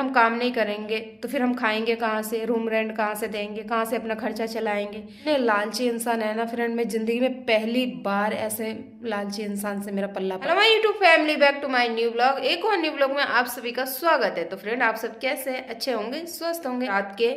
हम काम नहीं करेंगे तो फिर हम खाएंगे कहाँ से, रूम रेंट कहाँ से देंगे, कहाँ से अपना खर्चा चलाएंगे। इतने लालची इंसान है ना फ्रेंड, मैं जिंदगी में पहली बार ऐसे लालची इंसान से मेरा पल्ला पड़ा। Hello my YouTube family, back to my new blog. एक और न्यू ब्लॉग में आप सभी का स्वागत है। तो फ्रेंड आप सब कैसे हैं? अच्छे होंगे, स्वस्थ होंगे। रात के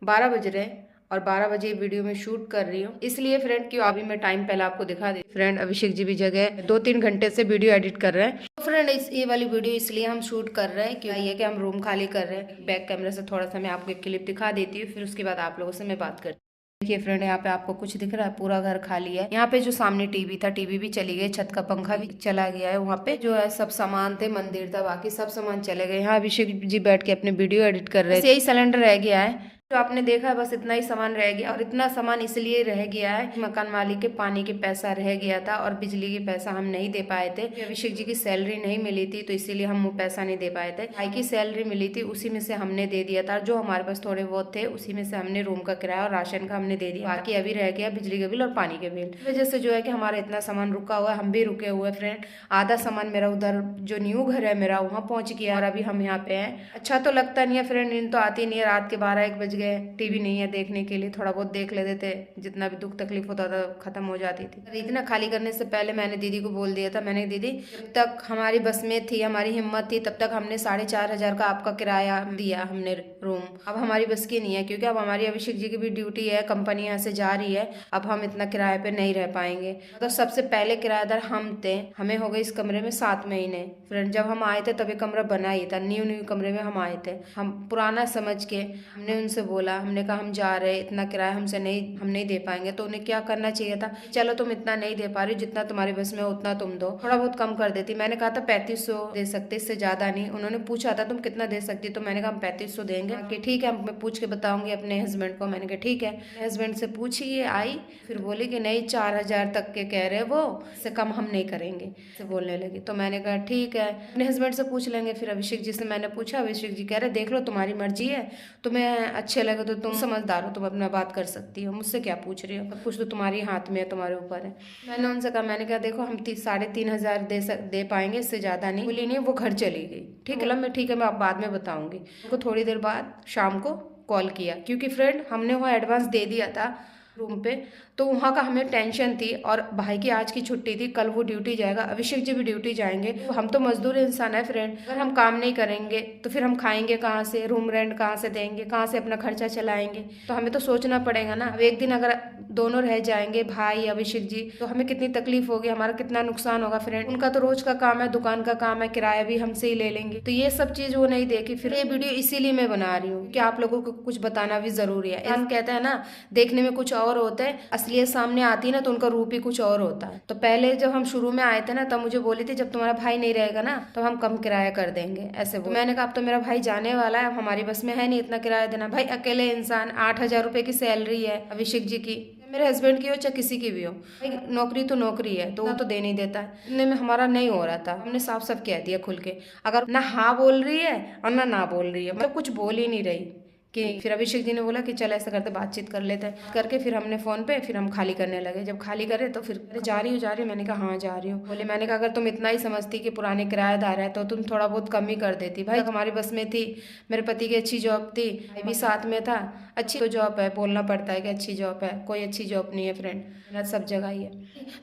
12 बज रहे हैं और 12 बजे वीडियो में शूट कर रही हूँ, इसलिए फ्रेंड क्यों अभी मैं टाइम पहले आपको दिखा दी। फ्रेंड अभिषेक जी भी जगह 2-3 घंटे से वीडियो एडिट कर रहे हैं। तो फ्रेंड ये वाली वीडियो इसलिए हम शूट कर रहे हैं क्योंकि ये कि हम रूम खाली कर रहे हैं। बैक कैमरे से थोड़ा सा मैं आपको एक क्लिप दिखा देती हूँ, फिर उसके बाद आप लोगों से मैं बात करती हूँ। देखिए फ्रेंड, यहाँ पे आपको कुछ दिख रहा है? पूरा घर खाली है। यहाँ पे जो सामने टीवी था, टीवी भी चली गई, छत का पंखा भी चला गया है। वहाँ पे जो है सब सामान थे, मंदिर था, बाकी सब सामान चले गए। यहाँ अभिषेक जी बैठ के अपने वीडियो एडिट कर रहे थे। यही सिलेंडर रह गया है जो आपने देखा है, बस इतना ही सामान रह गया। और इतना सामान इसलिए रह गया है, मकान मालिक के पानी के पैसा रह गया था और बिजली के पैसा हम नहीं दे पाए थे। अभिषेक जी की सैलरी नहीं मिली थी तो इसीलिए हम वो पैसा नहीं दे पाए थे। भाई की सैलरी मिली थी, उसी में से हमने दे दिया था। जो हमारे पास थोड़े बहुत थे उसी में से हमने रूम का किराया और राशन का हमने दे दिया। बाकी अभी रह गया बिजली का बिल और पानी के बिल। वजह से जो है कि हमारा इतना सामान रुका हुआ है, हम भी रुके हुए फ्रेंड। आधा सामान मेरा उधर जो न्यू घर है मेरा, वहाँ पहुंच गया और अभी हम यहाँ पे हैं। अच्छा तो लगता नहीं है फ्रेंड, नींद तो आती नहीं है। रात के 12-1 बज गए, टीवी नहीं देखने के लिए, थोड़ा बहुत देख लेते थे, जितना भी दुख तकलीफ होता था खत्म हो जाती थी। इतना खाली करने से पहले मैंने दीदी को बोल दिया था, मैंने दीदी जब तक हमारी बस में थी, हमारी हिम्मत थी, तब तक हमने 4,500 का आपका किराया दिया हमने रूम। अब हमारी बस की नहीं है क्योंकि अब हमारी अभिषेक जी की भी ड्यूटी है, कंपनी यहाँ से जा रही है। अब हम इतना किराए पे नहीं रह पाएंगे। तो सबसे पहले किराएदार हम थे, हमें हो गए इस कमरे में 7 महीने। फ्रेंड जब हम आए थे तभी कमरा बना ही था, न्यू न्यू कमरे में हम आए थे। हम पुराना समझ के हमने उनसे बोला, हमने कहा हम जा रहे, इतना किराया हमसे नहीं, हम नहीं दे पाएंगे। तो उन्हें क्या करना चाहिए था, चलो तुम इतना नहीं दे पा रही, जितना तुम्हारी बस में उतना तुम दो, थोड़ा बहुत कम कर देती। मैंने कहा था 3500 दे सकते, इससे ज्यादा नहीं। उन्होंने पूछा था तुम कितना दे सकती, तो मैंने कहा हम 3500 देंगे। कि ठीक है, मैं पूछ के बताऊंगी अपने हस्बैंड को। मैंने कहा ठीक है। हस्बैंड से पूछिए, आई फिर बोली कि नहीं 4,000 तक के कह रहे वो, इससे कम हम नहीं करेंगे, से बोलने लगी। तो मैंने कहा ठीक है, अपने हस्बैंड से पूछ लेंगे। फिर अभिषेक जी से मैंने पूछा, अभिषेक जी कह रहे देख लो तुम्हारी मर्जी है, तुम्हें अच्छे लगे तो तुम समझदार हो, तुम अपना बात कर सकती हो, मुझसे क्या पूछ रही हो, सब कुछ तो तुम्हारी हाथ में है, तुम्हारे ऊपर है। मैंने उनसे कहा, मैंने कहा देखो हम 3,500 दे पाएंगे, इससे ज्यादा नहीं। बोली नहीं, वो घर चली गई। ठीक है, मैं ठीक है, मैं आप बाद में बताऊंगी। उनको थोड़ी देर बाद शाम को कॉल किया क्योंकि फ्रेंड हमने वहाँ एडवांस दे दिया था रूम पे, तो वहाँ का हमें टेंशन थी। और भाई की आज की छुट्टी थी, कल वो ड्यूटी जाएगा, अभिषेक जी भी ड्यूटी जाएंगे। तो हम तो मजदूर इंसान है फ्रेंड, अगर हम काम नहीं करेंगे तो फिर हम खाएंगे कहाँ से, रूम रेंट कहाँ से देंगे, कहाँ से अपना खर्चा चलाएंगे। तो हमें तो सोचना पड़ेगा ना। अब एक दिन अगर दोनों रह जाएंगे, भाई अभिषेक जी, तो हमें कितनी तकलीफ होगी, हमारा कितना नुकसान होगा फ्रेंड। उनका तो रोज का काम है, दुकान का काम है, किराया भी हमसे ही ले लेंगे। तो ये सब चीज वो नहीं देखी। फिर ये वीडियो इसीलिए मैं बना रही हूँ कि आप लोगों को कुछ बताना भी जरूरी है। हम कहते हैं ना, देखने में कुछ और होता है, असलियत सामने आती है ना तो उनका रूप ही कुछ और होता है। तो पहले जब हम शुरू में आए थे ना, तब मुझे बोली थी जब तुम्हारा भाई नहीं रहेगा ना तो हम कम किराया कर देंगे, ऐसे बोल। तो मैंने कहा अब तो मेरा भाई जाने वाला है, अब हमारी बस में है नहीं इतना किराया देना। भाई अकेले इंसान, 8,000 रुपए की सैलरी है अभिषेक जी की, मेरे हस्बैंड की हो चाहे किसी की भी हो। भाई नौकरी तो नौकरी है, तो वो तो दे नहीं देता है। इतने में हमारा नहीं हो रहा था, हमने साफ साफ कह दिया खुल के। अगर ना हाँ बोल रही है और ना बोल रही है, मतलब कुछ बोल ही नहीं रही। कि फिर अभिषेक जी ने बोला कि चल ऐसा करते, बातचीत कर लेते हैं। करके फिर हमने फोन पे फिर हम खाली करने लगे। जब खाली करे तो फिर जा रही हूँ, मैंने कहा हाँ जा रही हूँ। बोले, मैंने कहा अगर तुम इतना ही समझती कि पुराने किराएदार है तो तुम थोड़ा बहुत कम ही कर देती। भाई हमारी बस में थी, मेरे पति की अच्छी जॉब थी, भाई भी साथ में था। अच्छी तो जॉब है, बोलना पड़ता है कि अच्छी जॉब है, कोई अच्छी जॉब नहीं है फ्रेंड, मेहनत सब जगह ही है।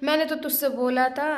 मैंने तो तुझसे बोला था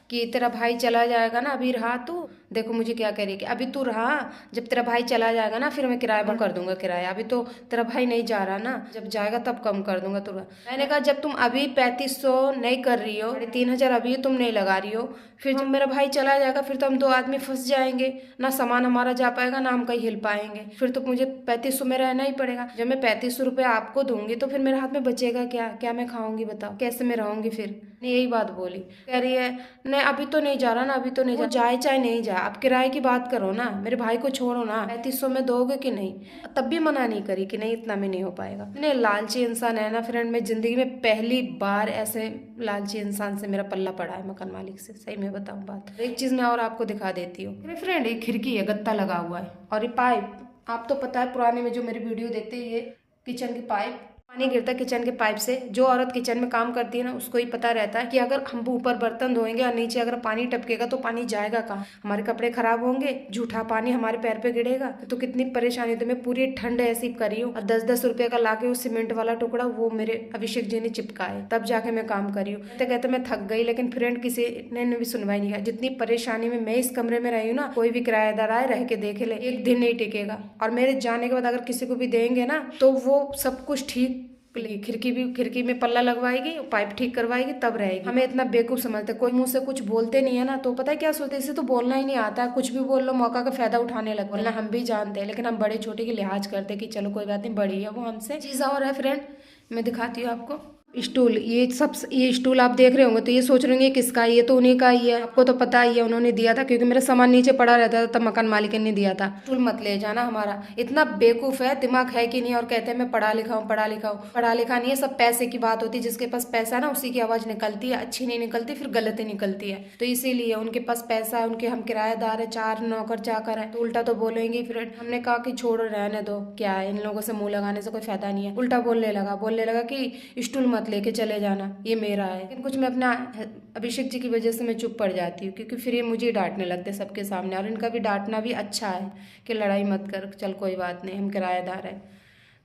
कि तेरा भाई चला जाएगा ना, अभी रहा तू, देखो मुझे क्या कह रही कि अभी तू रहा, जब तेरा भाई चला जाएगा ना फिर मैं किराया बंद कर दूंगा किराया। अभी तो तेरा भाई नहीं जा रहा ना, जब जाएगा तब कम कर दूंगा तुरंत। मैंने कहा जब तुम अभी 3500 नहीं कर रही हो, 3,500 अभी तुम नहीं लगा रही हो, फिर जब मेरा भाई चला जाएगा फिर तो हम 2 आदमी फंस जाएंगे, ना सामान हमारा जा पाएगा ना हम कहीं हिल पाएंगे। फिर तो मुझे 3500 में रहना ही पड़ेगा। जब मैं 3500 रुपये आपको दूंगी तो फिर मेरे हाथ में बचेगा क्या, क्या मैं खाऊंगी बताओ, कैसे मैं रहूंगी। फिर यही बात बोली, कह रही है नहीं अभी तो नहीं जा रहा ना, अभी तो नहीं जा, जाए चाहे नहीं जाए, आप किराए की बात करो ना, मेरे भाई को छोड़ो ना, 3500 में दोगे कि नहीं। तब भी मना नहीं करी कि नहीं इतना में नहीं हो पाएगा। इतने लालची इंसान है ना फ्रेंड, मैं जिंदगी में पहली बार ऐसे लालची इंसान से मेरा पल्ला पड़ा है, मकान मालिक से। सही में बताऊं बात, एक चीज मैं और आपको दिखा देती हूँ। मेरे फ्रेंड एक खिड़की है, गत्ता लगा हुआ है, और ये पाइप, आप तो पता है पुराने में जो मेरी वीडियो देखते हैं, ये किचन की पाइप पानी गिरता है किचन के पाइप से। जो औरत किचन में काम करती है ना उसको ही पता रहता है कि अगर हम ऊपर बर्तन धोएंगे और नीचे अगर पानी टपकेगा तो पानी जाएगा कहाँ, हमारे कपड़े खराब होंगे, झूठा पानी हमारे पैर पे गिरेगा तो कितनी परेशानी। तो मैं पूरी ठंड ऐसी करी हूँ और 10-10 रुपये का लाके वो सीमेंट वाला टुकड़ा वो मेरे अभिषेक जी ने चिपकाए, तब जाके मैं काम करी हूँ। कहते कहते मैं थक गई, लेकिन फ्रेंड किसी ने भी सुनवाई नहीं किया। जितनी परेशानी में मैं इस कमरे में रही हूँ ना, कोई भी किराएदार आए रह के देख ले, एक दिन नहीं टिकेगा। और मेरे जाने के बाद अगर किसी को भी देंगे ना तो वो सब कुछ ठीक, खिड़की में पल्ला लगवाएगी, पाइप ठीक करवाएगी, तब रहेगी। हमें इतना बेवकूफ समझते, कोई मुंह से कुछ बोलते नहीं है ना तो पता है क्या सोचते, इसे तो बोलना ही नहीं आता है, कुछ भी बोल लो मौका का फायदा उठाने लग। बोलना हम भी जानते हैं, लेकिन हम बड़े छोटे की लिहाज करते कि चलो कोई बात नहीं, बड़ी है वो हमसे। चीज़ और है फ्रेंड, मैं दिखाती हूँ आपको। स्टूल, ये स्टूल आप देख रहे होंगे तो ये सोच रहे होंगे किसका है, ये तो उन्हीं का ही है। आपको तो पता ही है उन्होंने दिया था, क्योंकि मेरा सामान नीचे पड़ा रहता था तब मकान मालिक ने दिया था। स्टूल मत ले जाना हमारा। इतना बेवकूफ है, दिमाग है कि नहीं। और कहते हैं मैं पढ़ा लिखा हूँ, पढ़ा लिखा हूँ। पढ़ा लिखा नहीं है, सब पैसे की बात होती है। जिसके पास पैसा है ना उसी की आवाज निकलती है, अच्छी नहीं निकलती, फिर गलत ही निकलती है। तो इसीलिए उनके पास पैसा है, उनके हम किराएदार है, 4 नौकर चाकर है, तो उल्टा तो बोलेंगे। फ्रेंड हमने कहा कि छोड़ो रहने दो, क्या है इन लोगों से मुंह लगाने से कोई फायदा नहीं है। उल्टा बोलने लगा कि स्टूल मत लेके चले जाना, ये मेरा है। लेकिन कुछ मैं अपना अभिषेक जी की वजह से मैं चुप पड़ जाती हूँ, क्योंकि फिर ये मुझे डांटने लगते सबके सामने। और इनका भी डांटना भी अच्छा है कि लड़ाई मत कर, चल कोई बात नहीं, हम किराएदार हैं।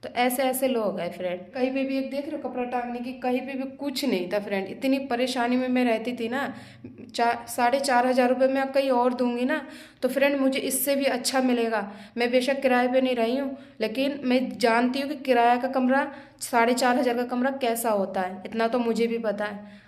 तो ऐसे ऐसे लोग हैं फ्रेंड। कहीं पे भी एक देख रहे हो कपड़ा टांगने की, कहीं पे भी कुछ नहीं था फ्रेंड। इतनी परेशानी में मैं रहती थी ना, 4,500 रुपये मैं कहीं और दूंगी ना तो फ्रेंड मुझे इससे भी अच्छा मिलेगा। मैं बेशक किराए पे नहीं रही हूँ, लेकिन मैं जानती हूँ कि किराया का कमरा, 4,500 का कमरा कैसा होता है, इतना तो मुझे भी पता है।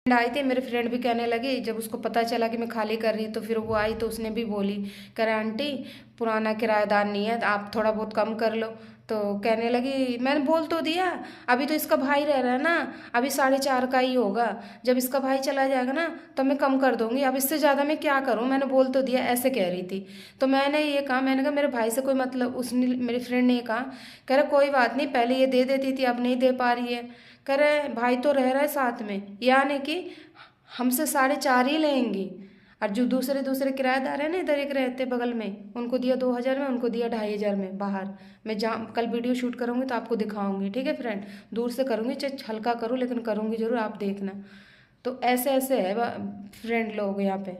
आई थी, मेरे फ्रेंड भी कहने लगी, जब उसको पता चला कि मैं खाली कर रही तो फिर वो आई तो उसने भी बोली, कह रहा आंटी पुराना किराएदार नहीं है, आप थोड़ा बहुत कम कर लो। तो कहने लगी, मैंने बोल तो दिया, अभी तो इसका भाई रह रहा है ना, अभी 4,500 का ही होगा, जब इसका भाई चला जाएगा ना तो मैं कम कर दूंगी, अब इससे ज़्यादा मैं क्या करूं, मैंने बोल तो दिया, ऐसे कह रही थी। तो मैंने ये कहा, मैंने कहा मेरे भाई से कोई मतलब, उसने मेरी फ्रेंड ने कहा, कह रहा कोई बात नहीं, पहले ये दे देती थी अब नहीं दे पा रही है। कह रहे भाई तो रह रहा है साथ में, यानी कि हमसे 4,500 ही लेंगी। और जो दूसरे किराएदार है ना, इधर एक रहते बगल में, उनको दिया 2,000 में, उनको दिया 2,500 में बाहर। मैं जहाँ कल वीडियो शूट करूँगी तो आपको दिखाऊंगी, ठीक है फ्रेंड। दूर से करूँगी, चाहे हल्का करूँ, लेकिन करूँगी जरूर, आप देखना। तो ऐसे ऐसे है फ्रेंड लोग यहाँ पे।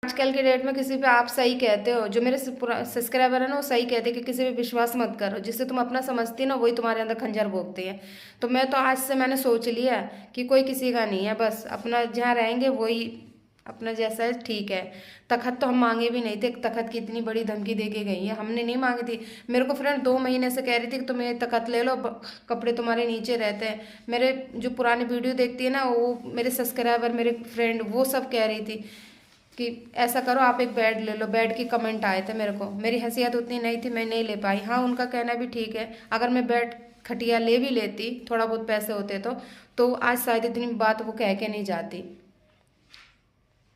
आजकल के डेट में किसी पे आप सही कहते हो, जो मेरे सब्सक्राइबर है ना वो सही कहते हैं कि किसी पे विश्वास मत करो, जिससे तुम अपना समझती है ना वही तुम्हारे अंदर खंजर भोंकते हैं। तो मैं तो आज से मैंने सोच लिया कि कोई किसी का नहीं है, बस अपना जहाँ रहेंगे वही अपना जैसा है ठीक है। तखत तो हम मांगे भी नहीं थे, तखत की इतनी बड़ी धमकी दे के गई है, हमने नहीं मांगी थी। मेरे को फ्रेंड 2 महीने से कह रही थी कि तुम ये तखत ले लो, कपड़े तुम्हारे नीचे रहते हैं। मेरे जो पुरानी वीडियो देखती है ना वो मेरे सब्सक्राइबर, मेरे फ्रेंड, वो सब कह रही थी कि ऐसा करो आप एक बेड ले लो। बेड की कमेंट आए थे मेरे को, मेरी हैसियत उतनी नहीं थी, मैं नहीं ले पाई। हाँ उनका कहना भी ठीक है, अगर मैं बेड खटिया ले भी लेती, थोड़ा बहुत पैसे होते तो आज शायद इतनी बात वो कह के नहीं जाती,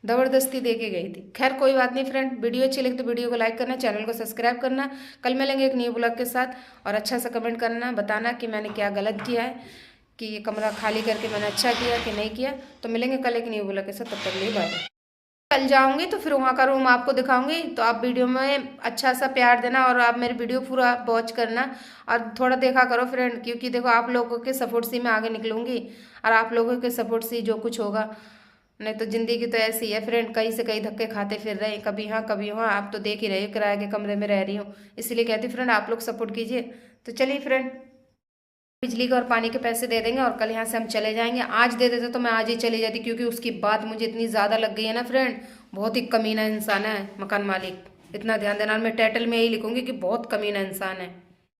ज़बरदस्ती दे के गई थी। खैर कोई बात नहीं फ्रेंड, वीडियो अच्छी लगी तो वीडियो को लाइक करना, चैनल को सब्सक्राइब करना। कल मिलेंगे एक न्यू ब्लॉग के साथ, और अच्छा सा कमेंट करना, बताना कि मैंने क्या गलत किया है, कि ये कमरा खाली करके मैंने अच्छा किया कि नहीं किया। तो मिलेंगे कल एक न्यू ब्लॉग के साथ, तब तक लिए बाय। कल जाऊंगी तो फिर वहाँ का रूम आपको दिखाऊंगी, तो आप वीडियो में अच्छा सा प्यार देना, और आप मेरी वीडियो पूरा वॉच करना और थोड़ा देखा करो फ्रेंड, क्योंकि देखो आप लोगों के सपोर्ट से मैं आगे निकलूंगी, और आप लोगों के सपोर्ट से जो कुछ होगा। नहीं तो ज़िंदगी तो ऐसी है फ्रेंड, कहीं से कहीं धक्के खाते फिर रहे, कभी हाँ कभी वहाँ। आप तो देख ही रहे हो, किराए के कमरे में रह रही हूँ, इसलिए कहती फ्रेंड आप लोग सपोर्ट कीजिए। तो चलिए फ्रेंड, बिजली के और पानी के पैसे दे देंगे और कल यहाँ से हम चले जाएंगे। आज दे देते तो मैं आज ही चली जाती, क्योंकि उसकी बात मुझे इतनी ज़्यादा लग गई है ना फ्रेंड। बहुत ही कमीना इंसान है मकान मालिक, इतना ध्यान देना। मैं टाइटल में यही लिखूंगी कि बहुत कमीना इंसान है।